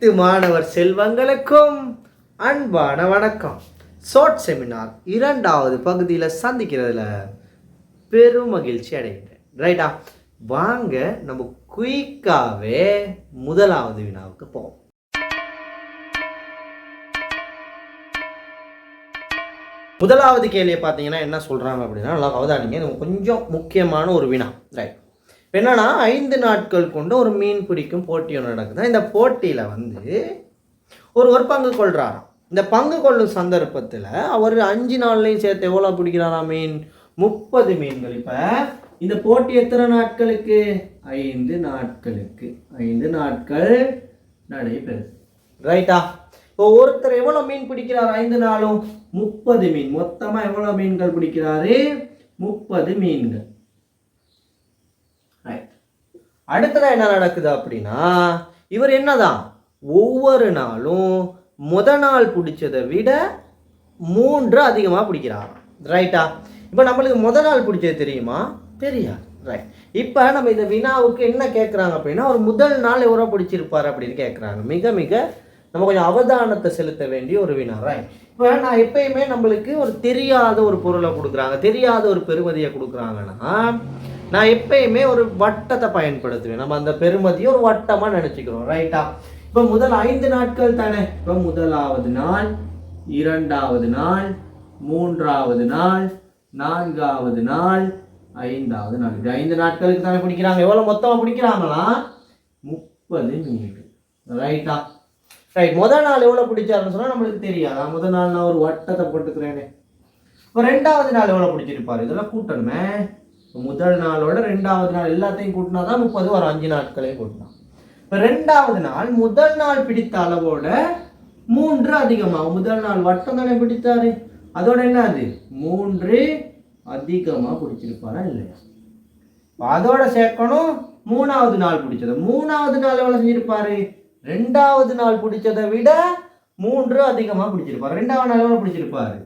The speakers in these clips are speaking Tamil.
அனைத்து மாணவர் செல்வங்களுக்கும் அன்பான வணக்கம். ஷார்ட் செமினார் 2வது பகுதியில் சந்திக்கிறதுல பெரும் மகிழ்ச்சி அடைகிறேன். ரைட்டா, வாங்க நம்ம குயிக்காவே முதலாவது வினாவுக்கு போவோம். முதலாவது கேள்வியை பார்த்தீங்கன்னா என்ன சொல்கிறாங்க அப்படின்னா, நல்லா அவதானிங்க, இது கொஞ்சம் முக்கியமான ஒரு வினா. ரைட், என்னன்னா 5 நாட்கள் கொண்டு ஒரு மீன் பிடிக்கும் போட்டி ஒன்று நடக்குது. இந்த போட்டியில் ஒரு பங்கு கொள்கிறாராம். இந்த பங்கு கொள்ளும் சந்தர்ப்பத்தில் அவர் 5 நாள்லையும் சேர்த்து எவ்வளோ பிடிக்கிறாராம்? மீன் 30 மீன்கள். இப்போ இந்த போட்டி எத்தனை நாட்களுக்கு? 5 நாட்களுக்கு. 5 நாட்கள் நடைபெறுது. ரைட்டா? இப்போ ஒருத்தர் எவ்வளோ மீன் பிடிக்கிறார்? 5 நாளும் 30 மீன். மொத்தமாக எவ்வளோ மீன்கள் பிடிக்கிறாரு? 30 மீன்கள். அடுத்ததான் என்ன நடக்குது அப்படின்னா, இவர் என்னதான் ஒவ்வொரு நாளும் நாள் பிடிச்சதை விட 3 அதிகமாக பிடிக்கிறாராம். ரைட்டா? இப்போ நம்மளுக்கு நாள் பிடிச்சது தெரியுமா? தெரியாது. ரைட், இப்போ நம்ம இந்த வினாவுக்கு என்ன கேட்குறாங்க அப்படின்னா, ஒரு முதல் நாள் எவ்வளோ பிடிச்சிருப்பார் அப்படின்னு கேட்குறாங்க. மிக மிக நம்ம கொஞ்சம் அவதானத்தை செலுத்த வேண்டிய ஒரு வினா. ரைட், இப்போ நான் எப்பயுமே நம்மளுக்கு ஒரு தெரியாத ஒரு பொருளை கொடுக்குறாங்க, தெரியாத ஒரு பெறுமதியை கொடுக்குறாங்கன்னா, நான் எப்பயுமே ஒரு வட்டத்தை பயன்படுத்துவேன். நம்ம அந்த பெறுமதியை ஒரு வட்டமாக நினச்சிக்கிறோம். ரைட்டா? இப்போ முதல் 5 நாட்கள் தானே. இப்போ முதலாவது நாள், 2வது நாள், 3வது நாள், 4வது நாள், 5வது நாள். இது 5 நாட்களுக்கு தானே பிடிக்கிறாங்க. எவ்வளோ மொத்தமாக பிடிக்கிறாங்களா? 30 மீன்கள். ரைட்டா? ரைட், முதல் நாள் எவ்வளோ பிடிச்சாருன்னு சொன்னால் நம்மளுக்கு தெரியாது. முதல் நாள் நான் ஒரு வட்டத்தை போட்டுக்கிறேனே. இப்போ 2வது நாள் எவ்வளோ பிடிச்சிருப்பாரு? இதெல்லாம் கூட்டணுமே. முதல் நாளோட 2வது நாள் எல்லாத்தையும் கூட்டினா தான் 30 வரும். 5 நாட்களையும் கூட்டினா. இப்போ 2வது நாள் முதல் நாள் பிடித்த அளவோட 3 அதிகமாக. முதல் நாள் வட்டம் தானே பிடித்தாரு, அதோட என்ன அது 3 அதிகமாக பிடிச்சிருப்பாரா இல்லையா? அதோட சேர்க்கணும் 3வது நாள் பிடிச்சது. 3வது நாள் எவ்வளோ செஞ்சிருப்பாரு? 2வது நாள் பிடிச்சதை விட 3 அதிகமாக பிடிச்சிருப்பாரு. 2வது நாள் எவ்வளோ பிடிச்சிருப்பாரு?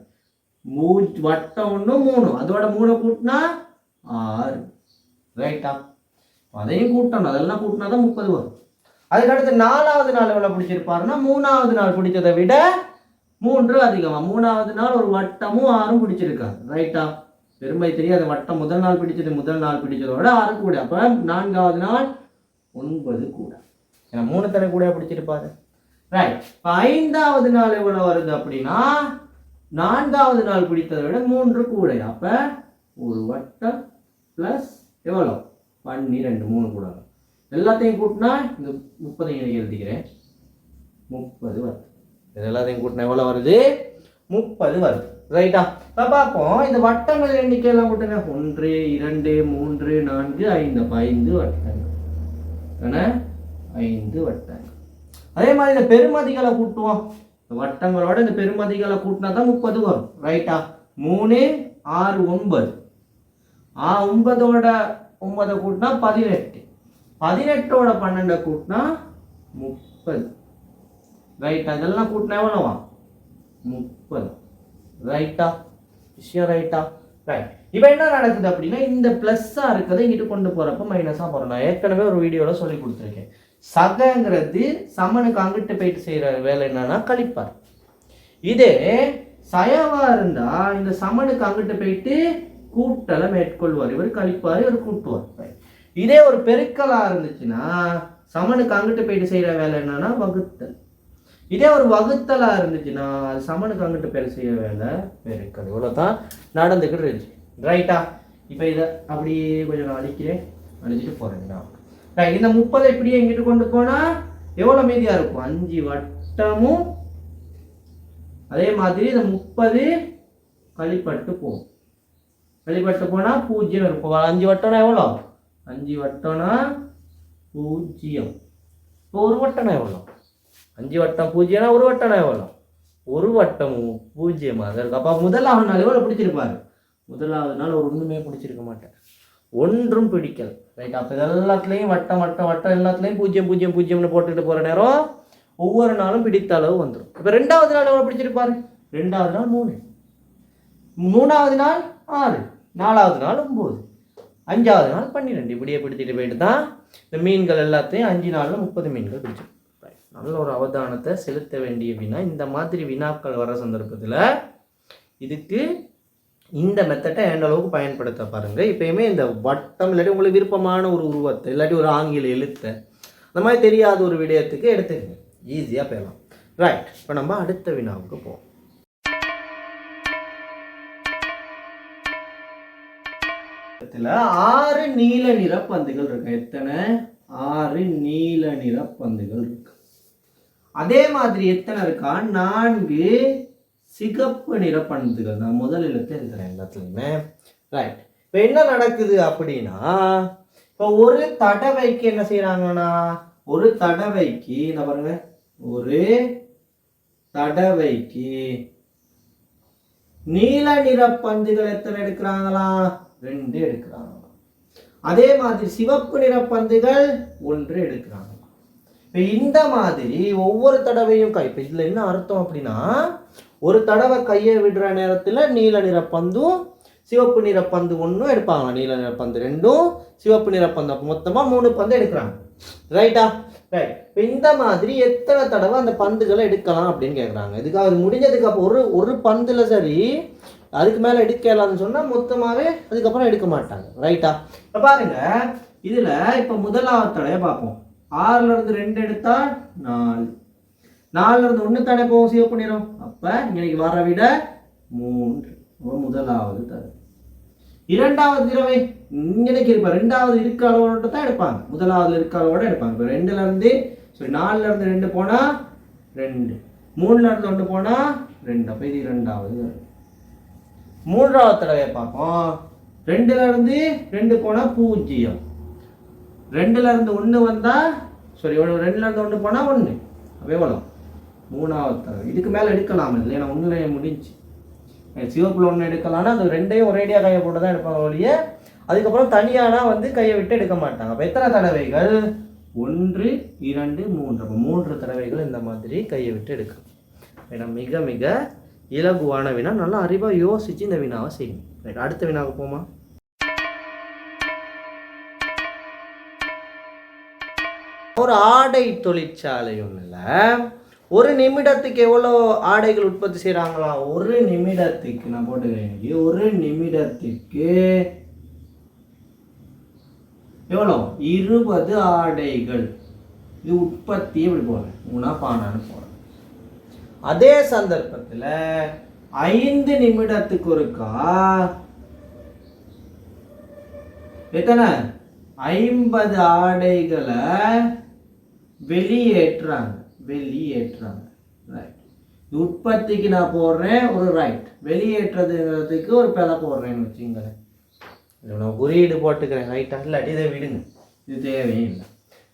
வட்டம் 1 3, அதோட 3 கூட்டினா 6. ரைட்டா? அதையும் கூட்டணும். அதெல்லாம் கூட்டினா தான் 30 வரும். அதுக்கடுத்து 4வது நாள் எவ்வளோ பிடிச்சிருப்பாருன்னா, 3வது நாள் பிடிச்சதை விட 3 அதிகமாக. 3வது நாள் ஒரு வட்டமும் 6 பிடிச்சிருக்காரு. ரைட்டா? பெருமை தெரியாது. வட்டம் முதல் நாள் பிடிச்சதோட 6 கூட. அப்போ 4வது நாள் 9 கூட. ஏன்னா 3 தடவை கூட பிடிச்சிருப்பாரு. ரைட், இப்போ 5வது நாள் எவ்வளோ வருது அப்படின்னா, 4வது நாள் பிடித்ததை விட 3 கூட. அப்போ ஒரு வட்டம் ப்ளஸ் எவ்வளோ 12 3 கூட. எல்லாத்தையும் கூட்டினா இந்த 30 எழுதிக்கிறேன், 30 வருது. இது எல்லாத்தையும் கூட்டினா எவ்வளோ வருது? 30 வருது. ரைட்டா? இப்போ பார்ப்போம். இந்த வட்டங்கள் எண்ணிக்கையெல்லாம் கூட்டுங்க. 1 2 3 4 5. அப்போ 5 வட்டங்கள். ஏன்னா 5 வட்டங்கள். அதே மாதிரி இந்த பெருமதிகளை கூட்டுவோம். வட்டங்களோட இந்த பெருமதிகளை கூட்டினா தான் 30 வரும். ரைட்டா? 3 6 9. 9ஓட 9 கூட்டினா 18. 18ஓட 12 கூட்டினா 30. ரைட்டா? இதெல்லாம் கூட்டினா எவ்வளோவா? 30. ரைட்டா? விஷயம் ரைட்டா? ரைட். இப்போ என்ன நடக்குது அப்படின்னா, இந்த ப்ளஸ்ஸாக இருக்கிறத இங்கிட்டு கொண்டு போகிறப்ப மைனஸாக போகிறோம். நான் ஏற்கனவே ஒரு வீடியோவில் சொல்லி கொடுத்துருக்கேன். சகங்கிறது சமனுக்கு அங்கிட்டு போயிட்டு செய்கிற வேலை என்னன்னா கழிப்பார். இதே சயவாக இருந்தால் இந்த சமனுக்கு அங்கிட்டு போயிட்டு கூட்டலை மேற்கொள்வார். இவர் கழிப்பார், இவர் கூட்டுவார். இதே ஒரு பெருக்கலாக இருந்துச்சுன்னா சமனுக்கு அங்கிட்டு போயிட்டு செய்கிற வேலை என்னன்னா வகுத்தல். இதே ஒரு வகுத்தலாக இருந்துச்சுன்னா அது சமனுக்கு அங்கிட்டு பேர் செய்ய வேலை பெருக்கல். இவ்வளோதான் நடந்துக்கிட்டு இருந்துச்சு. ரைட்டா? இப்போ இதை அப்படியே கொஞ்சம் நான் அழிச்சிட்டு போகிறேங்கண்ணா. ரைட், இந்த 30 இப்படியே எங்கிட்டு கொண்டு போனால் எவ்வளோ மீதியாக இருக்கும்? 5 வட்டமும். அதே மாதிரி இந்த 30 கழிப்பட்டு போகும். வெளிப்பட்டு போனால் 0 இருக்கும். 5 வட்டம்னா எவ்வளோ? 5 வட்டம்னா 0. இப்போ ஒரு வட்டம்னா எவ்வளோ? 5 வட்டம் 0னா ஒரு வட்டம்னா எவ்வளோ? ஒரு வட்டமும் 0 இருக்கு. அப்போ முதலாவது நாள் எவ்வளோ பிடிச்சிருப்பாரு? முதலாவது நாள் ஒரு ஒன்றுமே பிடிச்சிருக்க மாட்டேன், ஒன்றும் பிடிக்கல. ரைட்? அப்போ எல்லாத்துலேயும் வட்டம் வட்டம் வட்டம் எல்லாத்துலேயும் 0 0 0ன்னு போட்டுக்கிட்டு போகிற நேரம் ஒவ்வொரு நாளும் பிடித்த அளவு வந்துடும். இப்போ 2வது நாள் எவ்வளோ பிடிச்சிருப்பாரு? 2வது நாள் 3, 3வது நாள் 6, 4வது நாள் 9, 5வது நாள் 12. இப்படியே பிடிச்சிட்டு போயிட்டு தான் இந்த மீன்கள் எல்லாத்தையும் 5 நாளில் 30 மீன்கள் பிடிச்சிடும். நல்ல ஒரு அவதானத்தை செலுத்த வேண்டிய வினா. இந்த மாதிரி வினாக்கள் வர சந்தர்ப்பத்தில் இதுக்கு இந்த மெத்தட்டை எந்த அளவுக்கு பயன்படுத்த பாருங்கள். இப்போயுமே இந்த வட்டம் இல்லாட்டி உங்களுக்கு விருப்பமான ஒரு உருவத்தை இல்லாட்டி ஒரு ஆங்கில எழுத்தை அந்த மாதிரி தெரியாத ஒரு விடயத்துக்கு எடுத்துக்கங்க, ஈஸியாக போயிடலாம். ரைட், இப்போ நம்ம அடுத்த வினாவுக்கு போவோம். இதில் 6 நீல நிற பந்துகள் இருக்கு. எத்தனை? 6 நீல நிற பந்துகள் இருக்கு. அதே மாதிரி எத்தனை இருக்கா? 4 சிகப்பு நிற பந்துகள். நான் முதல் எழுத்து எழுதுறேன் எல்லாத்துலையுமே. ரைட், இப்போ என்ன நடக்குது அப்படின்னா, இப்போ ஒரு தடவைக்கு என்ன செய்யறாங்கன்னா, ஒரு தடவைக்கு என்ன பாருங்க, ஒரு தடவைக்கு நீல நிற பந்துகள் எத்தனை எடுக்கிறாங்களா? 2 எடுக்கிறாங்க. அதே மாதிரி சிவப்பு நிற பந்துகள் 1 எடுக்கிறாங்க. இப்போ இந்த மாதிரி ஒவ்வொரு தடவையும் இப்போ இதில் என்ன அர்த்தம் அப்படின்னா, ஒரு தடவை கையை விடுற நேரத்தில் நீல நிற பந்தும் சிவப்பு நிற பந்து 1 எடுப்பாங்க. நீல நிற பந்து 2, சிவப்பு நிற பந்து அப்போ மொத்தமாக 3 பந்து எடுக்கிறாங்க. ரைட்டா? ரைட். இப்போ இந்த மாதிரி எத்தனை தடவை அந்த பந்துகளை எடுக்கலாம் அப்படின்னு கேட்குறாங்க. இதுக்கு அது முடிஞ்சதுக்கு அப்போ ஒரு பந்தில் சரி அதுக்கு மேலே எடுக்கலாம்னு சொன்னால் மொத்தமாகவே அதுக்கப்புறம் எடுக்க மாட்டாங்க. ரைட்டா? இப்போ பாருங்க, இதில் இப்போ முதலாவது தடவை பார்ப்போம். 6லேருந்து 2 எடுத்தால் 4, 4லேருந்து 1 தானே போகும் சிவப்பு நிறம். அப்போ இன்னைக்கு வர விட 3. முதலாவது தடவை. இரண்டாவது தடவை இன்னைக்கு இருப்பா, 2வது இருக்க அளவோட தான் எடுப்பாங்க, முதலாவது இருக்க அளவோட எடுப்பாங்க. இப்போ 2லேருந்து 4லேருந்து 2 போனால் 2, 3லேருந்து 1 போனால் 2. அப்போ இது 2வது. 3வது தடவை பார்ப்போம். 2லேருந்து 2 போனால் 0, 2லேருந்து 1 வந்தால் 2லேருந்து 1 போனால் 1. அப்போ எவ்வளோ? 3வது தடவை. இதுக்கு மேலே எடுக்கலாம் இல்லை, ஏன்னா 1ல முடிஞ்சு. சிவப்புல 1 எடுக்கலாம்னா அது 2ஐயும் ஒரேடியாக கையை போட்டு தான் எடுப்பாங்க ஒழிய அதுக்கப்புறம் தனியானா கையை விட்டு எடுக்க மாட்டாங்க. அப்போ எத்தனை தடவைகள்? 1, 2, 3. அப்போ 3 தடவைகள் இந்த மாதிரி கையை விட்டு எடுக்கணும். ஏன்னா மிக மிக இலகுவான வினா. நல்லா அறிவாக யோசிச்சு இந்த வினாவை செய்யணும். ரைட், அடுத்த வினாவுக்கு போமா. ஒரு ஆடை தொழிற்சாலை ஒன்றுல ஒரு நிமிடத்துக்கு எவ்வளோ ஆடைகள் உற்பத்தி செய்கிறாங்களா? ஒரு நிமிடத்துக்கு நான் போட்டுக்கிறேன், ஒரு நிமிடத்துக்கு எவ்வளோ? 20 ஆடைகள். இது உற்பத்தி எப்படி போகிறேன்? 3 பானான்னு போகிறேன். அதே சந்தர்ப்பத்தில் 5 நிமிடத்துக்கு ஒருக்கா எத்தனை? 50 ஆடைகளை வெளியேற்றுறாங்க. ரைட், உற்பத்திக்கு நான் போடுறேன் ஒரு ரைட், வெளியேற்றதுக்கு ஒரு பிழை போடுறேன்னு வச்சுங்களேன். நான் குறியீடு போட்டுக்கிறேன். ரைட்டா? இல்லாட்டி இதை விடுங்க, இது தேவையில்லை.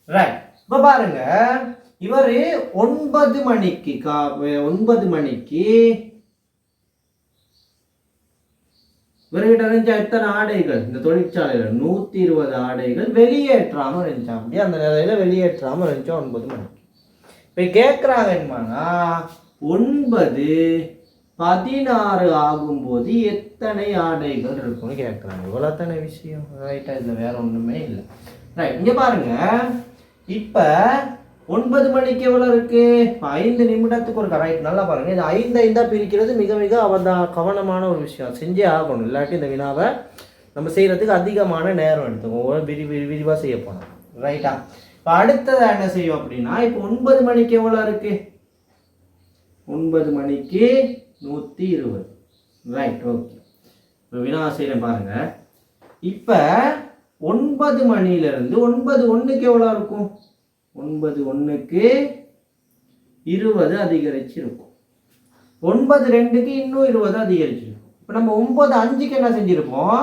ரைட், இப்போ பாருங்க, இவர் 9 மணிக்கு 9 மணிக்கு இவர்கிட்ட இருந்துச்சா எத்தனை ஆடைகள்? இந்த தொழிற்சாலையில் 120 ஆடைகள் வெளியேற்றாமல் இருந்துச்சா. அப்படியே அந்த நிலையில வெளியேற்றாமல் இருந்துச்சா 9 மணிக்கு. இப்போ கேட்குறாங்க என்னன்னா, 9:16 ஆகும்போது எத்தனை ஆடைகள் இருக்குன்னு கேட்குறாங்க. இவ்வளோ தானே விஷயம். ரைட்டா? இதில் வேற ஒன்றுமே இல்லை. ரைட், இங்கே பாருங்க, இப்போ 9 மணிக்கு எவ்வளோ இருக்கு? 5 நிமிடத்துக்கு ஒரு ரைட். நல்லா பாருங்க, இது 5 பிரிக்கிறது மிக மிக கவனமான ஒரு விஷயம். செஞ்சே ஆகணும், இல்லாட்டி இந்த வினாவை நம்ம செய்யறதுக்கு அதிகமான நேரம் எடுத்துக்கோம். விரிவாக செய்ய போனோம். ரைட்டா? இப்போ அடுத்தது என்ன செய்யும் அப்படின்னா, இப்போ 9 மணிக்கு எவ்வளோ இருக்கு? 9 மணிக்கு 120. Right, okay. இப்போ வினா செய்கிறேன் பாருங்க. இப்போ 9 மணிலேருந்து 9:01 எவ்வளோ இருக்கும்? 9:01 20 அதிகரிச்சிருக்கும். 9:02 இன்னும் 20 அதிகரிச்சிருக்கும். இப்போ நம்ம 9:05 என்ன செஞ்சிருப்போம்?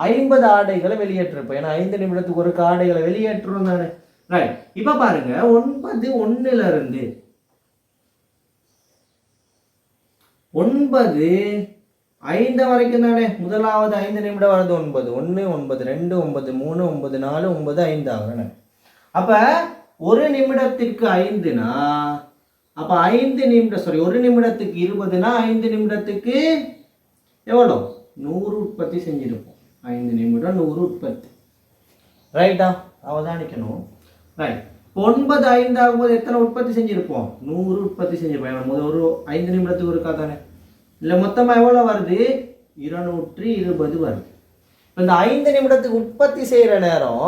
50 ஆடைகளை வெளியேற்றிருப்போம். ஏன்னா 5 நிமிடத்துக்கு ஒரு ஆடைகளை வெளியேற்றுறோம் தானே. ரைட், இப்போ பாருங்க, 9:01 9:05 வரைக்கும் தானே. முதலாவது 5 நிமிடம் வருது. 9:01, 9:02, 9:03, 9:04, 9:05 ஆகுது. அப்ப ஒரு நிமிடத்திற்கு 5னா அப்ப 5 நிமிடம் ஒரு நிமிடத்துக்கு 20னா 5 நிமிடத்துக்கு எவ்வளோ? 100 உற்பத்தி செஞ்சிருப்போம். 5 நிமிடம் 100 உற்பத்தி. ரைட்டா? அவதானிக்கணும். ரைட், 9 5 ஆகும்போது எத்தனை உற்பத்தி செஞ்சிருப்போம்? 100 உற்பத்தி செஞ்சிருப்போம். முதல் ஒரு 5 நிமிடத்துக்கு ஒருக்கா தானே. இல்லை மொத்தமாக எவ்வளோ வருது? 220 வருது. இந்த 5 நிமிடத்துக்கு உற்பத்தி செய்கிற நேரம்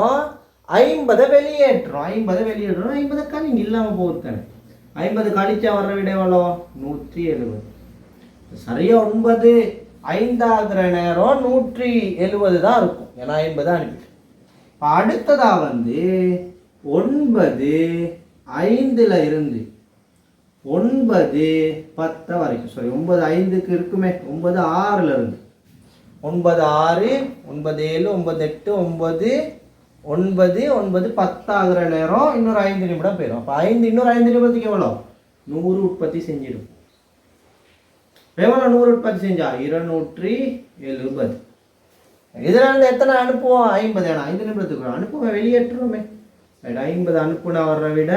50 வெளியேற்றோம். 50 கழிங்க இல்லாமல் போகுது தானே. 50 கழிச்சா வர்ற விட எவ்வளோ? 170. சரியா 9 5 ஆகிற நேரம் 170 தான் இருக்கும். ஏன்னா 50 அனுப்பிட்டு. அடுத்ததா 9 5ல் இருந்து 9 10 வரைக்கும், சாரி 9 5க்கு இருக்குமே, 9 6ல் இருந்து 9 6 9 7 9 8 9 9 10 ஆகிற நேரம் இன்னொரு 5 நிமிடம் போயிடும். அப்போ இன்னொரு 5 நிமிடத்துக்கு எவ்வளோ? 100 உற்பத்தி செஞ்சிடும். எவ்வளோ 100 உற்பத்தி செஞ்சா? 270. இதுல இருந்து எத்தனை அனுப்புவோம்? 50. ஏன்னா 5 நிமிடத்துக்கு அனுப்புவோம், வெளியேற்றுவோமே. 50 அனுப்புனா வர்ற விட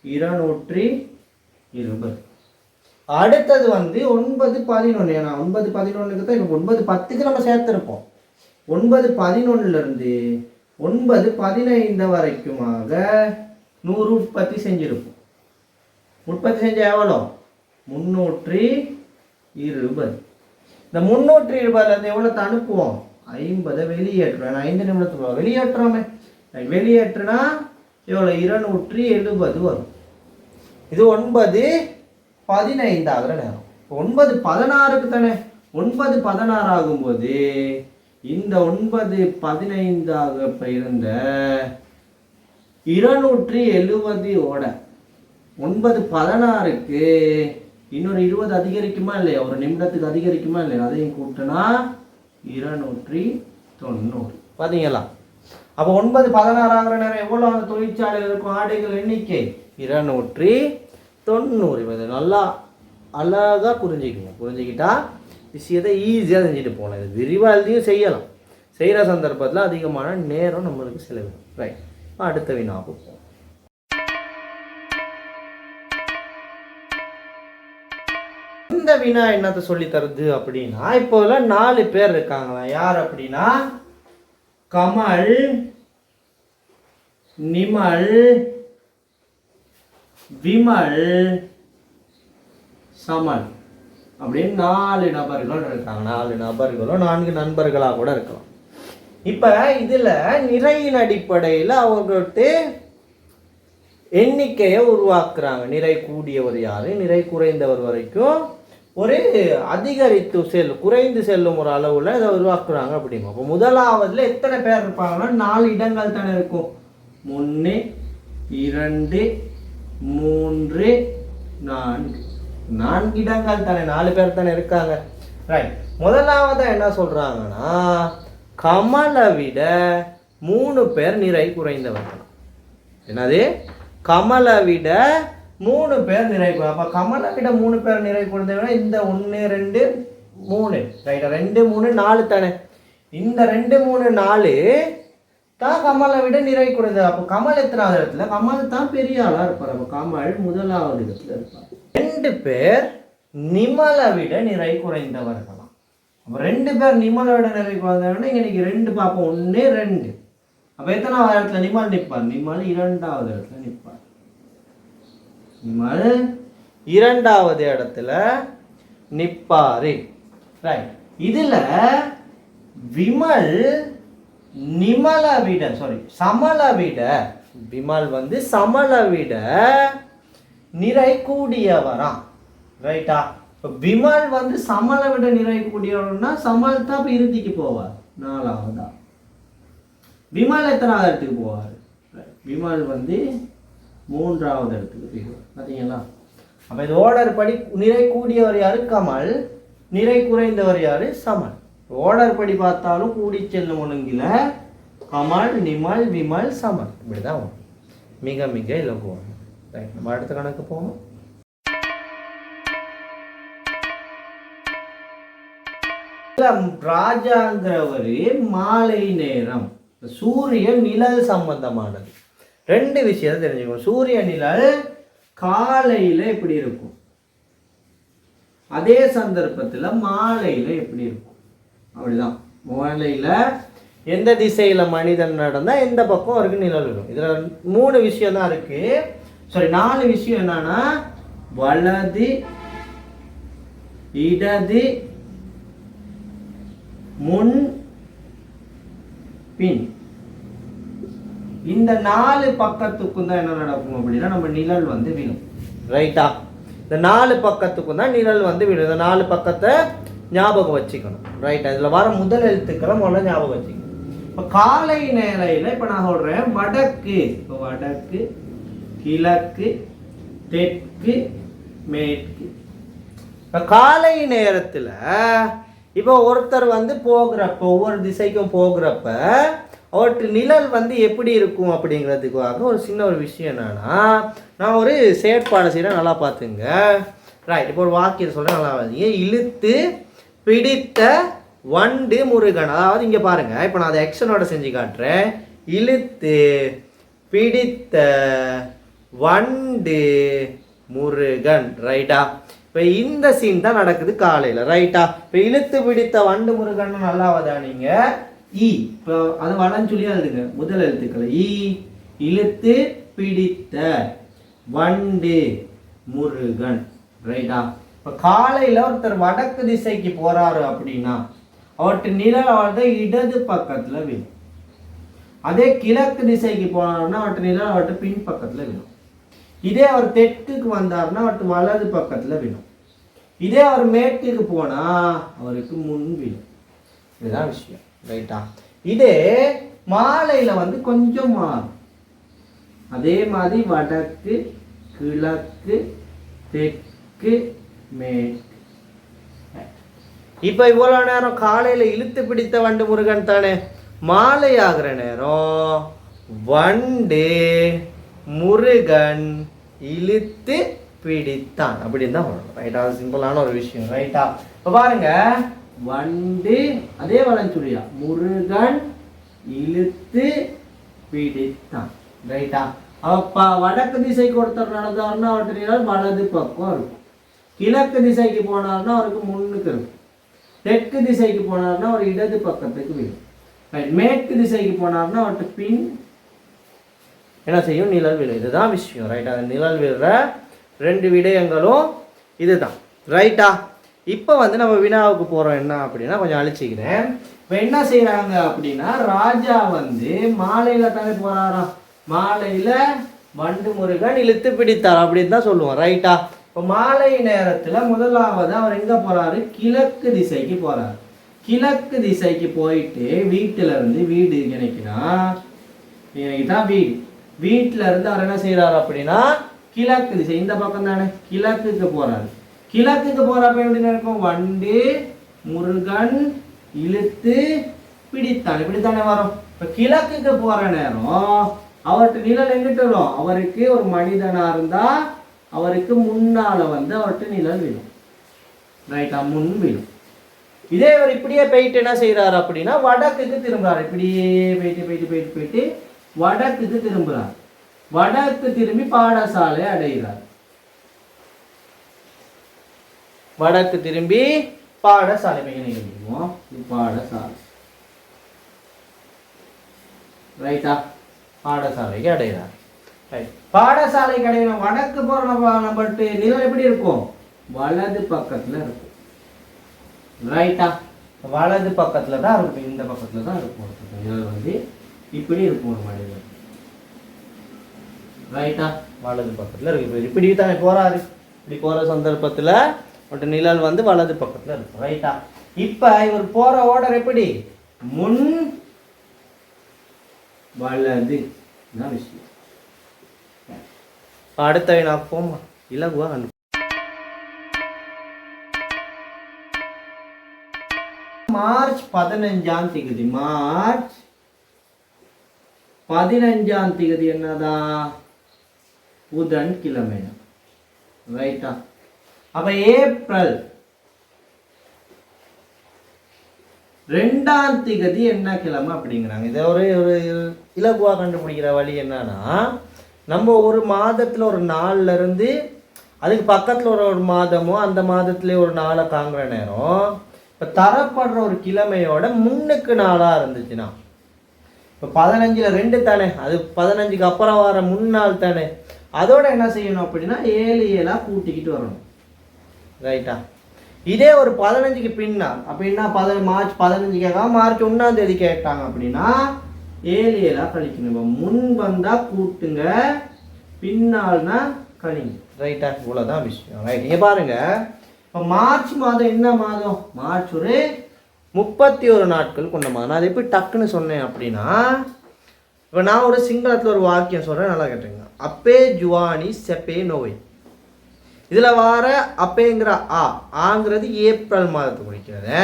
220. அடுத்தது 9 11. ஏன்னா 9 11க்கு தான் இப்போ 9 10க்கு நம்ம சேர்த்துருப்போம். 9 11ல இருந்து 9 15 வரைக்குமாக 100 உற்பத்தி செஞ்சிருப்போம். உற்பத்தி செஞ்ச எவ்வளோ? 320. இந்த 320லேருந்து எவ்வளோ அனுப்புவோம்? 50 வெளியேற்றுவோம். ஏன்னா 5 நிமிடத்துக்கு வெளியேற்றுறோமே. வெளியேற்றுனா எவ்வளோ? 270 வரும். இது 9 15 ஆகிற நேரம். 9 16க்கு தானே. 9 16 ஆகும்போது இந்த 9 15 இருந்த 270ஓட 9 16க்கு இன்னொரு 20 அதிகரிக்குமா இல்லையா? ஒரு நிமிடத்துக்கு அதிகரிக்குமா இல்லையா? அதையும் கூட்டினா 290. பார்த்தீங்களா? அப்போ 9 16 ஆகிற நேரம் எவ்வளோ அந்த தொழிற்சாலையில் இருக்கும் ஆடைகள் எண்ணிக்கை? 290. இது நல்லா அழகாக புரிஞ்சுக்கிட்டா விஷயத்தை ஈஸியாக செஞ்சுட்டு போகலாம். இது விரிவாக எழுதியும் செய்யலாம். செய்கிற சந்தர்ப்பத்தில் அதிகமான நேரம் நம்மளுக்கு செலவிடும். ரைட், அடுத்த வினா பார்ப்போம். இந்த வினா என்னத்தை சொல்லி தருது அப்படின்னா, இப்போ 4 பேர் இருக்காங்களா. யார் அப்படின்னா கமல், நிமல், விமல், சமல் அப்படின்னு 4 நபர்கள் இருக்காங்க. 4 நபர்களும் 4 நண்பர்களாக கூட இருக்கலாம். இப்போ இதில் நிறையின் அடிப்படையில் அவர்களுக்கு எண்ணிக்கையை உருவாக்குறாங்க. நிறை கூடியவர் யார், நிறை குறைந்தவர் வரைக்கும் ஒரு அதிகரித்து குறைந்து செல்லும் ஒரு அளவில் இதை உருவாக்குறாங்க அப்படிங்க. அப்போ முதலாவதுல எத்தனை பேர் இருப்பாங்கன்னா 4 இடங்கள் தானே இருக்கும். 1 2 3 4 இடங்கள் தானே. 4 பேர் தானே இருக்காங்க. ரைட், முதலாவதா என்ன சொல்றாங்கன்னா கமலை விட 3 பேர் நிறை குறைந்தவர்கள். என்னது? கமலை விட 3 பேர் நிறை. அப்போ கமலை விட 3 பேர் நிறை குறைந்தவர்கள் இந்த 1 2 3. ரைட்டா? 2 3 4 தானே. இந்த 2 3 4 தான் கமலை விட நிறை குறைந்தது. அப்போ கமல் எத்தனாவது இடத்துல? கமல் தான் பெரிய ஆளா இருப்பார். அப்போ கமல் முதலாவது இடத்துல இருப்பார். 2 பேர் நிமலை விட நிறை குறைந்தவர்களாம். அப்போ 2 பேர் நிமலை விட நிறை குறைந்தவர்கள். இன்னைக்கு 2 பார்ப்போம். 1 2. அப்போ எத்தனாவது இடத்துல நிமல் நிற்பார்? நிமல் 2வது இடத்துல நிற்பார். நிமல் 2வது இடத்துல நிற்பாரு. ரைட், இதுல விமல் நிமலை விட சமலை விட, விமல் சமலை விட நிறை கூடியவராம். ரைட்டா? இப்போ விமல் சமலை விட நிறை கூடியவர்னா சமல் தான் இப்போ இறுதிக்கு போவார். 4வதா. விமல் எத்தனாவது இடத்துக்கு போவார்? விமல் 3வது இடத்துக்கு போயிடுவார். பார்த்தீங்களா? அப்போ இது ஓர்டர் படி நிறை கூடியவர் யாரு? கமல். நிறை குறைந்தவர் யாரு? சமல். ஓர்டர் படி பார்த்தாலும் கூடி செல்லும் ஒழுங்கில் கமல், நிமல், விமல், சமல் இப்படிதான் வரும். மிக மிக இலகுவாங்க. ரைட், நம்ம அடுத்த கணக்கு போவோம். ராஜாங்கிறவரு மாலை நேரம் சூரிய நிழல் சம்பந்தமானது. 2 விஷயம் தெரிஞ்சுக்கணும். சூரிய நிழல் காலையில எப்படி இருக்கும், அதே சந்தர்ப்பத்தில் மாலையில எப்படி இருக்கும். அப்படிதான். மாலையில எந்த திசையில் மனிதன் நடந்தால் எந்த பக்கம் அவருக்கு நிழல் விழும். இதில் 3 விஷயம் தான் இருக்குது. சாரி 4 விஷயம் என்னன்னா வலது, இடது, முன், பின். இந்த 4 பக்கத்துக்கும் தான் என்ன நடக்கும் அப்படின்னா நம்ம நிழல் வந்து விழும். ரைட்டா? இந்த 4 பக்கத்துக்கும் தான் நிழல் வந்து விழும். இந்த 4 பக்கத்தை ஞாபகம் வச்சுக்கணும். ரைட்டா? இதில் வர முதல் எழுத்துக்களை முதல்ல ஞாபகம் வச்சுக்கணும். இப்போ காலை நேரையில் இப்போ நான் சொல்கிறேன் வடக்கு. இப்போ வடக்கு, கிழக்கு, தெற்கு, மேற்கு. இப்போ காலை நேரத்தில் இப்போ ஒருத்தர் வந்து போகிறப்ப ஒவ்வொரு திசைக்கும் போகிறப்ப அவற்று நிழல் வந்து எப்படி இருக்கும் அப்படிங்கிறதுக்காக ஒரு சின்ன ஒரு விஷயம் என்னன்னா, நான் ஒரு செயற்பாடு செய்கிறேன், நல்லா பார்த்துங்க. ரைட், இப்போ ஒரு வாக்கியம் சொல்கிறேன், நல்லா பார்த்தீங்க. இழுத்து பிடித்த வண்டு முருகன். அதாவது இங்கே பாருங்கள், இப்போ நான் அதை எக்ஷனோட செஞ்சு காட்டுறேன். இழுத்து பிடித்த வண்டு முருகன். ரைட்டா? இப்போ இந்த சீன் தான் நடக்குது காலையில். ரைட்டா? இப்போ இழுத்து பிடித்த வண்டு முருகன் நல்லா வதானீங்க. இ இப்போ அது வளஞ்சொல்லியாக எழுதுங்க, முதல் எழுத்துக்களை. இ இழுத்து பிடித்த வண்டு முருகன். ரைட்டா? இப்போ காலையில் ஒருத்தர் வடக்கு திசைக்கு போகிறாரு அப்படின்னா அவர்கிட்ட நிழல் அவர்கிட்ட இடது பக்கத்தில் விழும். அதே கிழக்கு திசைக்கு போனாருன்னா அவர்கிட்ட நிழல் அவர்கிட்ட பின் பக்கத்தில் விழும். இதே அவர் தெற்குக்கு வந்தார்னா அவர்கிட்ட வலது பக்கத்தில் விழும். இதே அவர் மேற்குக்கு போனால் அவருக்கு முன் விழும். இதுதான் விஷயம். ரைட்டா? இதே மாலையில் வந்து கொஞ்சம் மாறும். அதே மாதிரி வடக்கு, கிழக்கு, தெற்கு, மேற்கு. இப்போ இவ்வளோ நேரம் காலையில் இழுத்து பிடித்த வண்டு முருகன் தானே. மாலை ஆகிற நேரம் வண்டு முருகன் இழுத்து பிடித்தான் அப்படின்னு தான் சொல்லணும். ரைட்டா? அது சிம்பிளான ஒரு விஷயம். ரைட்டா? இப்போ பாருங்க, வண்டு அதே வளஞ்சொல்லியா முருகன் இழுத்து பிடித்தான். ரைட்டா? அப்போ வடக்கு திசைக்கு ஒருத்தர் நடந்தாருன்னா அவர்கிட்ட வலது பக்கம் இருக்கும். கிழக்கு திசைக்கு போனார்னா அவருக்கு முன்னுக்கு இருக்கும். தெற்கு திசைக்கு போனார்னா ஒரு இடது பக்கத்துக்கு விடும். ரைட்? மேற்கு திசைக்கு போனார்னா அவர்கிட்ட பின் என்ன செய்யும்? நிழல் விழும். இதுதான் விஷயம். ரைட்டா? அந்த நிழல் விழுற 2 விடயங்களும் இதுதான். ரைட்டா? இப்போ வந்து நம்ம வினாவுக்கு போகிறோம். என்ன அப்படின்னா கொஞ்சம் அழிச்சிக்கிறேன். இப்போ என்ன செய்கிறாங்க அப்படின்னா, ராஜா வந்து மாலையில் தானே போகிறாராம். மாலையில் வண்டு முருகன் இழுத்து பிடித்தார் அப்படின்னு தான் சொல்லுவோம். ரைட்டா? இப்போ மாலை நேரத்தில் முதலாவது அவர் எங்கே போகிறாரு? கிழக்கு திசைக்கு போகிறார். கிழக்கு திசைக்கு போயிட்டு வீட்டில் இருந்து வீடு நினைக்கினா இதுதான் வீடு. வீட்டில் இருந்து அவர் என்ன செய்கிறார் அப்படின்னா கிழக்கு திசை, இந்த பக்கம் தானே, கிழக்குக்கு போகிறாரு. கிழக்குக்கு போகிறப்ப எப்படி இருக்கும்? வண்டு முருகன் இழுத்து பிடித்தான், இப்படித்தானே வரும். இப்போ கிழக்குக்கு போகிற நேரம் அவர்கிட்ட நிழல் எங்கிட்ட வரும்? அவருக்கு ஒரு மனிதனாக இருந்தால் அவருக்கு முன்னால் வந்து அவர்கிட்ட நிழல் விழும். ரைட்டா? முன் விழும். இதே அவர் இப்படியே போயிட்டு என்ன செய்கிறார் அப்படின்னா வடக்குக்கு திரும்புகிறார். இப்படியே போயிட்டு போயிட்டு போயிட்டு போயிட்டு வடக்குக்கு திரும்புகிறார். வடக்கு திரும்பி பாடசாலை அடைகிறார். வடக்கு திரும்பி பாடசாலை பாடசாலை. ரைட்டா? பாடசாலைக்கு அடைகிறார். பாடசாலைக்கு அடையிற வடக்கு போற நம்மட்டு நிழல் எப்படி இருக்கும்? வலது பக்கத்துல இருக்கும். ரைட்டா? வலது பக்கத்துல தான் இருக்கும். இந்த பக்கத்துல தான் இருக்கும். நிழல் வந்து இப்படி இருக்கும் ஒரு மனிதன். ரைட்டா? வலது பக்கத்துல இருக்கு. இப்படி தானே போறாரு. இப்படி போற சந்தர்ப்பத்துல மட்டும் நிழல் வந்து வலது பக்கத்துல இருக்கும். ரைட்டா? இப்ப இவர் போற ஆர்டர் எப்படி? முன் வலது தான் விஷயம். அடுத்த நான் போமா இலகுவா மார்ச் 15ஆம் தேதி. மார்ச் 15ஆம் தேதி என்னதான்? புதன் கிழமை. ரைட்டா? அப்ப ஏப்ரல் 2ஆம் தேதி என்ன கிழமை அப்படிங்கிறாங்க. இதை ஒரு இலகுவா கண்டுபிடிக்கிற வழி என்னன்னா, நம்ம ஒரு மாதத்தில் ஒரு நாள்ல இருந்து அதுக்கு பக்கத்தில் ஒரு மாதமோ அந்த மாதத்துலேயே ஒரு நாளை காங்குற நேரம் இப்போ தரப்படுற ஒரு கிழமையோட முன்னுக்கு நாளாக இருந்துச்சுன்னா இப்போ 15ல் 2 தானே, அது 15க்கு அப்புறம் வர முன்னாள் தானே, அதோட என்ன செய்யணும் அப்படின்னா 7 7 கூட்டிக்கிட்டு வரணும். ரைட்டா? இதே ஒரு 15க்கு பின்னால் அப்படின்னா மார்ச் 15 கேட்காம மார்ச் 1ஆம் தேதி கேட்டாங்க அப்படின்னா 7 7 கழிக்கணும். இப்போ முன் வந்தா கூட்டுங்க, பின்னால்னா கழிங்க. ரைட்டா? இவ்வளோதான் விஷயம். ரைட், இங்கே பாருங்க. இப்போ மார்ச் மாதம் என்ன மாதம்? மார்ச் ஒரு 31 நாட்கள் கொண்ட மாதம். நான் அதை எப்படி டக்குன்னு சொன்னேன் அப்படின்னா, இப்போ நான் ஒரு சிங்களத்தில் ஒரு வாக்கியம் சொல்கிறேன், நல்லா கேட்டுங்க. அப்பே ஜுவானி செப்பே நோய். இதில் வர அப்பேங்கிற ஆங்கிறது ஏப்ரல் மாதத்தை குறிக்கிறது,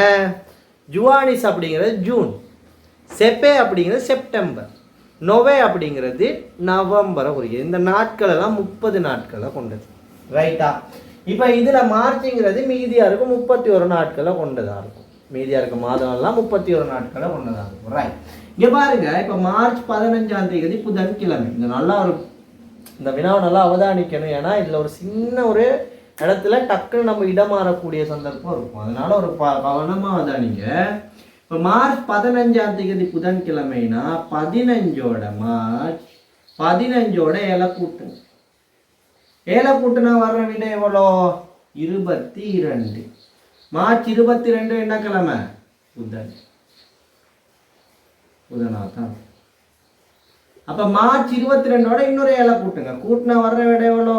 ஜுவானிஸ் அப்படிங்கிறது ஜூன், செப்பே அப்படிங்கிறது செப்டம்பர், நொவே அப்படிங்கிறது நவம்பரை குறிக்கிறது. இந்த நாட்கள் எல்லாம் 30 நாட்களை கொண்டது. ரைட்டா? இப்போ இதில் மார்ச்ங்கிறது மீதியாக இருக்கும் 31 நாட்களை கொண்டதாக இருக்கும். மீதியாக இருக்க மாதம் எல்லாம் 31 நாட்களை கொண்டதாக இருக்கும். ரைட், இங்கே பாருங்க. இப்போ மார்ச் 15ஆம் தேதி புதன்கிழமை. இந்த வினாவை நல்லா அவதானிக்கணும். ஏன்னா இதில் ஒரு சின்ன ஒரு இடத்துல டக்குன்னு நம்ம இடம் மாறக்கூடிய சந்தர்ப்பம் இருக்கும். அதனால ஒரு கவனமாக அவதானிங்க. இப்போ மார்ச் 15ஆம் தேதி புதன்கிழமைனா 15ஓட மார்ச் 15ஓட 7 கூட்டுங்க. 7 கூட்டுனா வர்ற விட எவ்வளோ? 22. மார்ச் 22 என்ன கிழமை? புதன். புதனாதான். அப்போ மார்ச் 22ஓட இன்னொரு 7 கூட்டுங்க. கூட்டினா வர்ற விட எவ்வளோ?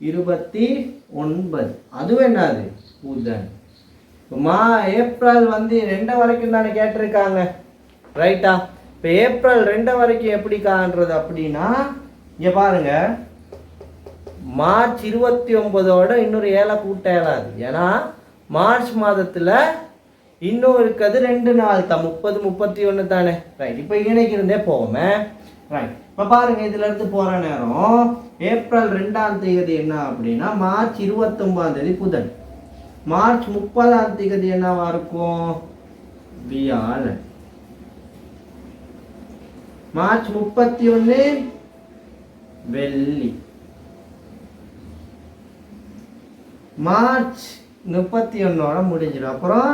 29. அதுவும் என்னது? புதன். ஏப்ரல் 2 வரைக்கும் தானே கேட்டிருக்காங்க. ரைட்டா? இப்போ ஏப்ரல் 2 வரைக்கும் எப்படி காண்றது அப்படின்னா, இங்கே பாருங்க. மார்ச் 29ஓட இன்னொரு 7 கூட்ட இயலாது. ஏன்னா மார்ச் மாதத்தில் இன்னும் இருக்கிறது 2 நாள் தான், 30 31 தானே. ரைட், இப்போ இணைக்கிருந்தே போவோமே. ரைட், இப்போ பாருங்க. இதுல இருந்து போற நேரம் ஏப்ரல் 2ஆம் தேதி என்ன அப்படின்னா மார்ச் 29ஆம் தேதி புதன். மார்ச் 30ஆம் தேதி என்னவா இருக்கும்? வியாழன். மார்ச் 31 வெள்ளி. மார்ச் 31ஓட முடிஞ்சிடும். அப்புறம்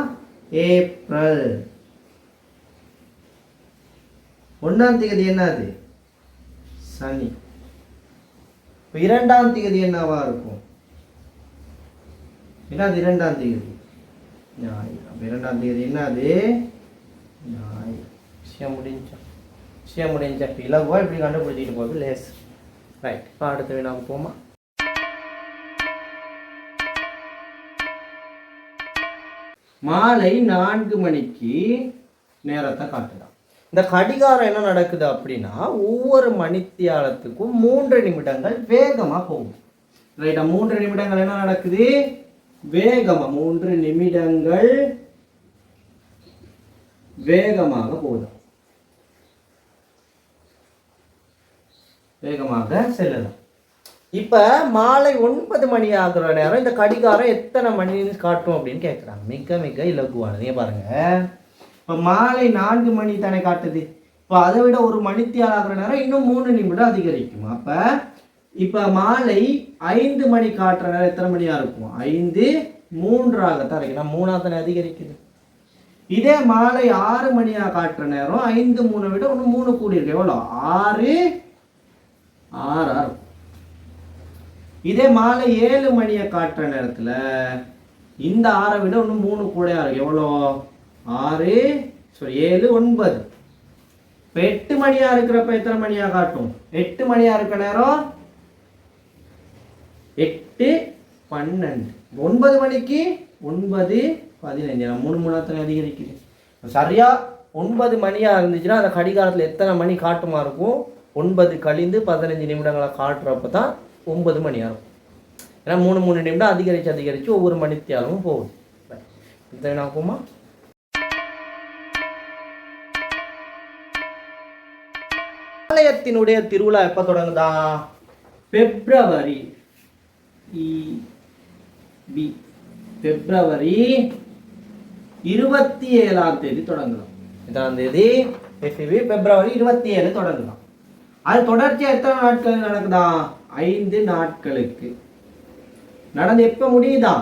ஏப்ரல் 1ஆம் தேதி என்னது? சனி. 2ஆம் தேதி என்னவா இருக்கும்? என்னது 2ஆம் தேதி? ஞாயிறு. 2ஆம் தேதி என்னது? ஞாயிறு. விஷயம் முடிஞ்சா இலகுவா இப்படி கண்டுபிடிச்சிட்டு போகுது லேஸ். ரைட், இப்போ அடுத்த வினாவுக்கு போமா. மாலை 4 மணிக்கு நேரத்தை காட்டுதான். இந்த கடிகாரம் என்ன நடக்குது அப்படின்னா ஒவ்வொரு மணித்தியாலத்துக்கும் 3 நிமிடங்கள் வேகமாக போகும். ரைட்டா? 3 நிமிடங்கள் என்ன நடக்குது? வேகமாக 3 நிமிடங்கள் வேகமாக போகுது. வேகமாக செல்லலாம். இப்போ மாலை 9 மணி ஆகுற நேரம் இந்த கடிகாரம் எத்தனை மணின்னு காட்டும் அப்படின்னு கேட்குறாங்க. மிக மிக இலகுவானது. பாருங்க. இப்போ மாலை 4 மணி தானே காட்டுது. இப்போ அதை விட ஒரு மணித்தியால் ஆகிற நேரம் இன்னும் 3 நிமிடம் அதிகரிக்கும். அப்போ இப்போ மாலை 5 மணி காட்டுற நேரம் எத்தனை மணியாக இருக்கும்? 5 3ஆகத்தான் இருக்கு. நான் 3ஆக அதிகரிக்குது. இதே மாலை 6 மணியாக காட்டுற நேரம் 5 3 விட ஒன்று 3 கூடி இருக்கு. எவ்வளோ? 6 6 இதே மாலை 7 மணியை காட்டுற நேரத்தில் இந்த 6 விட ஒன்று 3 கூடையா இருக்கு. எவ்வளோ? 7 9. இப்போ 8 மணியா இருக்கிறப்ப எத்தனை மணியா காட்டும்? 8 மணியா இருக்க நேரம் 8 12. 9 மணிக்கு 9 15. 3 3 அதிகரிக்குது. சரியா 9 மணியா இருந்துச்சுன்னா அந்த கடிகாரத்தில் எத்தனை மணி காட்டுமா இருக்கும்? 9 கழிந்து 15 நிமிடங்களை காட்டுறப்ப தான் 9 மணியாக இருக்கும். ஏன்னா 3 நிமிடம் அதிகரித்து ஒவ்வொரு மணித்தியாலும் போகுது. இதை என்ன ஆகுமா? ஆலயத்தினுடைய திருவிழா எப்போ தொடங்குதா? பிப்ரவரி 27ஆம் தேதி தொடங்கலாம். எத்தனாம் தேதி? பிப்ரவரி 27 தொடங்கலாம். அது தொடர்ச்சியா எத்தனை நாட்கள் நடக்குதா? 5 நாட்களுக்கு நடந்து எப்ப முடியுதா?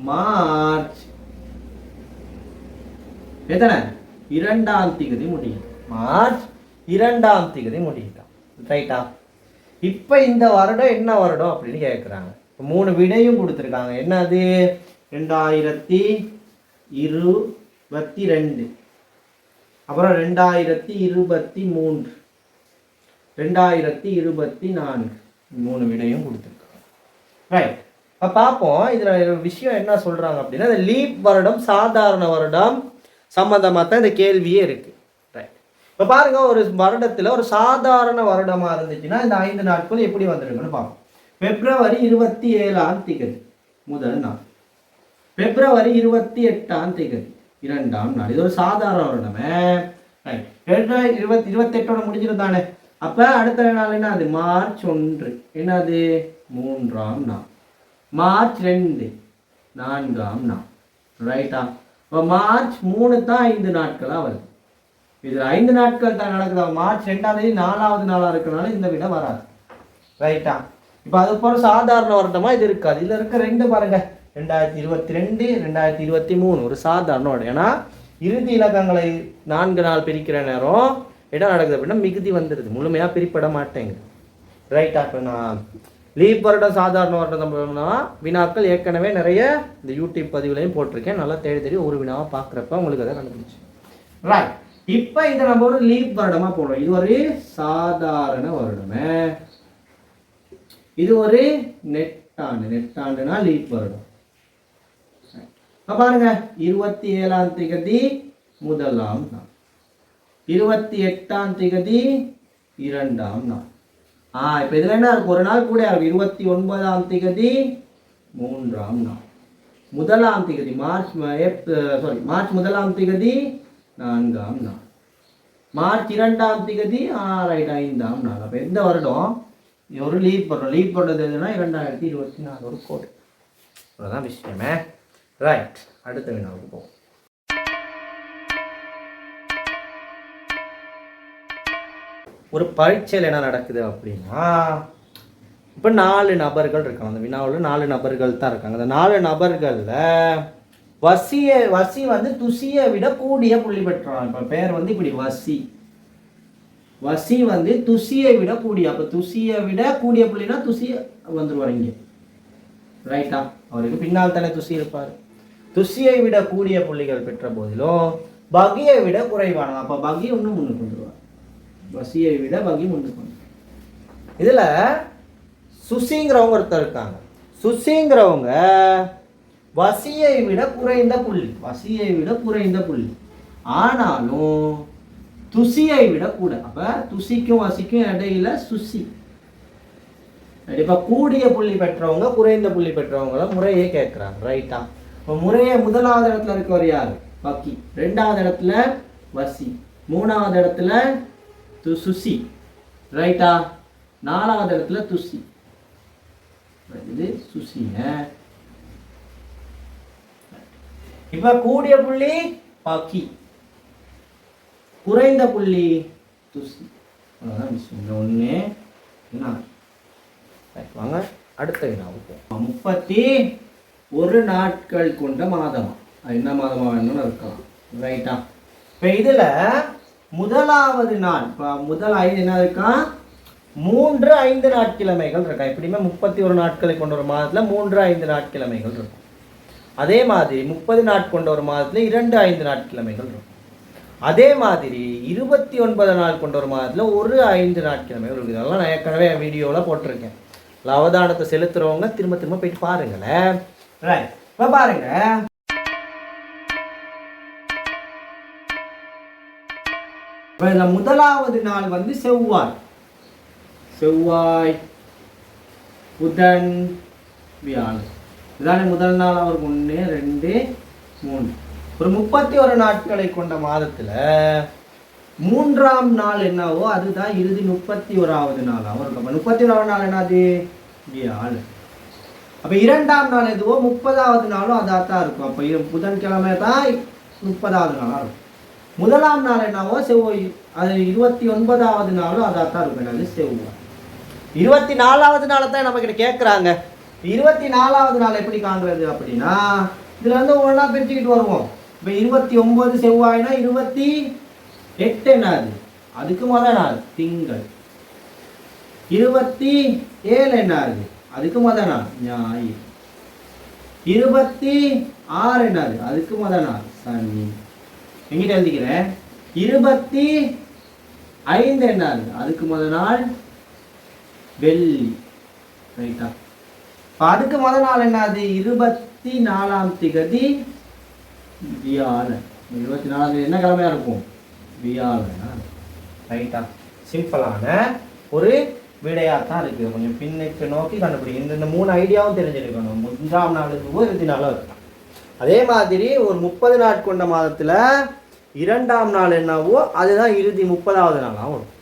மார்ச் எத்தனை? 2ஆம் தேதி முடியும். மார்ச் 2ஆம் தேதி முடியுதான். ரைட்டா? இப்போ இந்த வருடம் என்ன வருடம் அப்படின்னு கேட்குறாங்க. 3 விடையும் கொடுத்துருக்காங்க. என்னது? 2022, அப்புறம் 2023, 2024, 3 விடையும் கொடுத்துருக்காங்க. ரைட். இப்போ பார்ப்போம். இதில் விஷயம் என்ன சொல்கிறாங்க அப்படின்னா, இந்த லீப் வருடம் சாதாரண வருடம் சம்மந்தமாக தான் இந்த கேள்வியே இருக்குது. ரைட். இப்போ பாருங்க, ஒரு வருடத்தில் ஒரு சாதாரண வருடமாக இருந்துச்சுன்னா இந்த 5 நாட்கள் எப்படி வந்துருக்குன்னு பார்ப்போம். பிப்ரவரி 27ஆம் தேதி முதல் நாள், பிப்ரவரி 28ஆம் தேதி 2ஆம் நாள். இது ஒரு சாதாரண வருடமே. ரைட். 28ஓட முடிஞ்சிருந்தானே. அப்போ அடுத்த நாள் என்ன? அது மார்ச் 1. என்னது? 3ஆம் நாள். மார்ச் 2 4ஆம் நாள். ரைட்டா? இப்போ மார்ச் 3 தான் 5 நாட்களாக வருது. இது 5 நாட்கள் தான் நடக்குதா? மார்ச் 2ஆம் தேதி 4வது நாளாக இருக்கிறனால இந்த விட வராது. ரைட்டா? இப்போ அது போல சாதாரண வருடமா இது இருக்காது. இதில் இருக்க 2 பாருங்க, 2022 2023 ஒரு சாதாரண வருடம். ஏன்னா இறுதி இலக்கங்களை 4 நாள் பிரிக்கிற நேரம் என்ன நடக்குது அப்படின்னா மிகுதி வந்துடுது, முழுமையாக பிரிப்பட மாட்டேங்குது. ரைட்டா? இப்போ நான் லீப் வருடம் சாதாரண வருடம்னா வினாக்கள் ஏற்கனவே நிறைய இந்த யூடியூப் பதிவுலையும் போட்டிருக்கேன். நல்லா தேடி ஒரு வினாவாக பார்க்குறப்ப உங்களுக்கு அதை கண்டுபிடிச்சு. ரைட். இப்போ இதை நம்ம ஒரு லீப் வருடமாக போடுறோம். இது ஒரு சாதாரண வருடமே. இது ஒரு நெட்டாண்டு. நெட்டாண்டுனா லீப் வருடம். பாருங்க, 27ஆம் தேதி முதலாம் நாள், 28ஆம் தேதி 2ஆம் நாள். இப்போ இதில் என்ன இருக்கு? ஒரு நாள் கூட இருக்கு. 29ஆம் தேதி 3ஆம் நாள், முதலாம் தேதி மார்ச் 1ஆம் தேதி 4ஆம் நாள், மார்ச் 2ஆம் தேதி 5ஆம் நாள். அப்போ எந்த வருடம்? ஒரு லீப் வருடம். லீப் வருடம் எதுனா 2024 ஒரு கோடு. அவ்வளோதான் விஷயமே. ரைட். அடுத்த வினாவுக்கு போவோம். ஒரு பரீட்சையில் என்ன நடக்குது அப்படின்னா, இப்போ 4 நபர்கள் இருக்காங்க. அந்த வினாவில் 4 நபர்கள் தான் இருக்காங்க. அந்த 4 நபர்களில் வசி வந்து துசியை விட கூடிய புள்ளி பெற்றான். இப்போ பேர் வந்து இப்படி வசி. வசி வந்து துசியை விட கூடிய, அப்போ துசியை விட கூடிய புள்ளினா துசியை வந்துருவார் இங்கே. ரைட்டா? அவருக்கு பின்னால் தானே துசி இருப்பார். துசியை விட கூடிய புள்ளிகள் பெற்ற போதிலும் பகியை விட குறைவானது. அப்போ பகி இன்னும் முன்னுக்கு வந்துருவார். வசியை விட பகி முன்னுக்கு வந்து. இதில் சுசிங்கிறவங்க ஒருத்தர் இருக்காங்க. சுசிங்கிறவங்க வசியை விட குறைந்த புள்ளி, வசியை விட குறைந்த புள்ளி, ஆனாலும் துசியை விட கூட. அப்ப துசிக்கும் வசிக்கும் இடையில சுசி. இப்ப கூடிய புள்ளி பெற்றவங்க குறைந்த புள்ளி பெற்றவங்கள முறையே கேட்கிறாங்க. ரைட்டா? இப்போ முறையே முதலாவது இடத்துல இருக்கவர் யாரு? பக்கி. 2வது இடத்துல வசி. 3வது இடத்துல சுசி. ரைட்டா? 4வது இடத்துல துசி. இது சுசிங்க. இப்ப கூடிய புள்ளி பக்கி, குறைந்த புள்ளி துசி. அவ்வளோதான் விஷயம். 1 வாங்க அடுத்த வினாவுக்கு. 31 நாட்கள் கொண்ட மாதம். என்ன மாதமாக வேணும்னு இருக்கலாம். ரைட்டா? இப்போ இதில் முதலாவது நாள், இப்போ முதல் 5 என்ன இருக்கா? 3 5 நாட்கிழமைகள் இருக்கா. எப்படியுமே 31 நாட்களை கொண்ட ஒரு மாதத்தில் 3 5 நாட்கிழமைகள் இருக்கும். அதே மாதிரி 30 நாட் கொண்ட ஒரு மாதத்தில் 2 5 நாட்கிழமைகள் இருக்கும். அதே மாதிரி 29 நாள் கொண்ட ஒரு மாதத்தில் ஒரு 5 நாட்கிழமைகள் இருக்குது. அதெல்லாம் நான் ஏற்கனவே என் வீடியோவில் போட்டிருக்கேன். அவதானத்தை செலுத்துறவங்க திரும்ப திரும்ப போயிட்டு பாருங்களேன். ரைட். இப்போ பாருங்க, இப்போ இந்த முதலாவது நாள் வந்து செவ்வாய். செவ்வாய், புதன், வியாழன். இதானே முதல் நாள். அவருக்கு 1 2 3 ஒரு 31 நாட்களை கொண்ட மாதத்தில் 3ஆம் நாள் என்னவோ அதுதான் இறுதி 31வது நாள் அவருக்கு. அப்போ 31வது நாள் என்னது? வியாழன். அப்போ 2ஆம் நாள் எதுவோ 30வது நாளும் அதாக தான் இருக்கும். அப்போ புதன்கிழமை தான் 30வது நாளாக இருக்கும். முதலாம் நாள் என்னவோ செவ்வாய், அது 29வது நாளும் அதாக தான் இருக்கும். என்னது? செவ்வாய். 24வது நாளை தான் நம்ம கிட்ட கேட்குறாங்க. 24வது நாள் எப்படி காண்கிறது அப்படின்னா, இதில் வந்து ஒன்றா பிரிச்சுக்கிட்டு வருவோம். இப்போ 29 செவ்வாய்னா 28 என்னது? அதுக்கு முதல் நாள் திங்கள். 27 என்னது? அதுக்கு முதல் நாள் ஞாயிறு. 26 என்னது? அதுக்கு முதல் நாள் சனி. எங்கிட்ட எழுதிக்கிறேன். 25 என்னது? அதுக்கு முதல் நாள் வெள்ளி. ரைட்டா? அதுக்கு முதல் நாள் என்னது? 24ஆம் திகதி வியாழன். 24ஆம் தேதி என்ன கிழமையா இருக்கும்? வியாழனா? ரைட்டா? சிம்பிளான ஒரு விடையாத்தான் இருக்குது. கொஞ்சம் பின்னுக்கு நோக்கி கண்டுபிடிக்கும். இந்த 3 ஐடியாவும் தெரிஞ்சிருக்கணும். 1ஆம் நாளுக்கு 24 இருக்கும். அதே மாதிரி ஒரு 30 நாள் கொண்ட மாதத்தில் 2ஆம் நாள் என்னவோ அதுதான் இறுதி 30ஆவது நாளாக வரும்.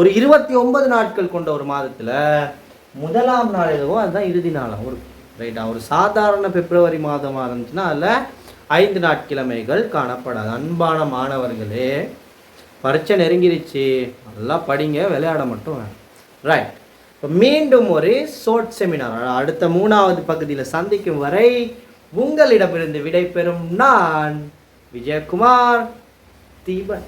ஒரு 29 நாட்கள் கொண்ட ஒரு மாதத்தில் 1ஆம் நாள் எதுவோ அதுதான் இறுதி நாளாக வரும். ரைட்டா? ஒரு சாதாரண பிப்ரவரி மாதமாக இருந்துச்சுன்னா அதில் 5 நாட்கிழமைகள் காணப்படாது. அன்பான மாணவர்களே, பரீட்சை நெருங்கிருச்சு, நல்லா படிங்க, விளையாட மட்டும் வேணும். ரைட்? இப்போ மீண்டும் ஒரு ஷார்ட் செமினார் அடுத்த 3வது பகுதியில் சந்திக்கும் வரை உங்களிடமிருந்து விடை பெறும் நான் விஜயகுமார் தீபன்.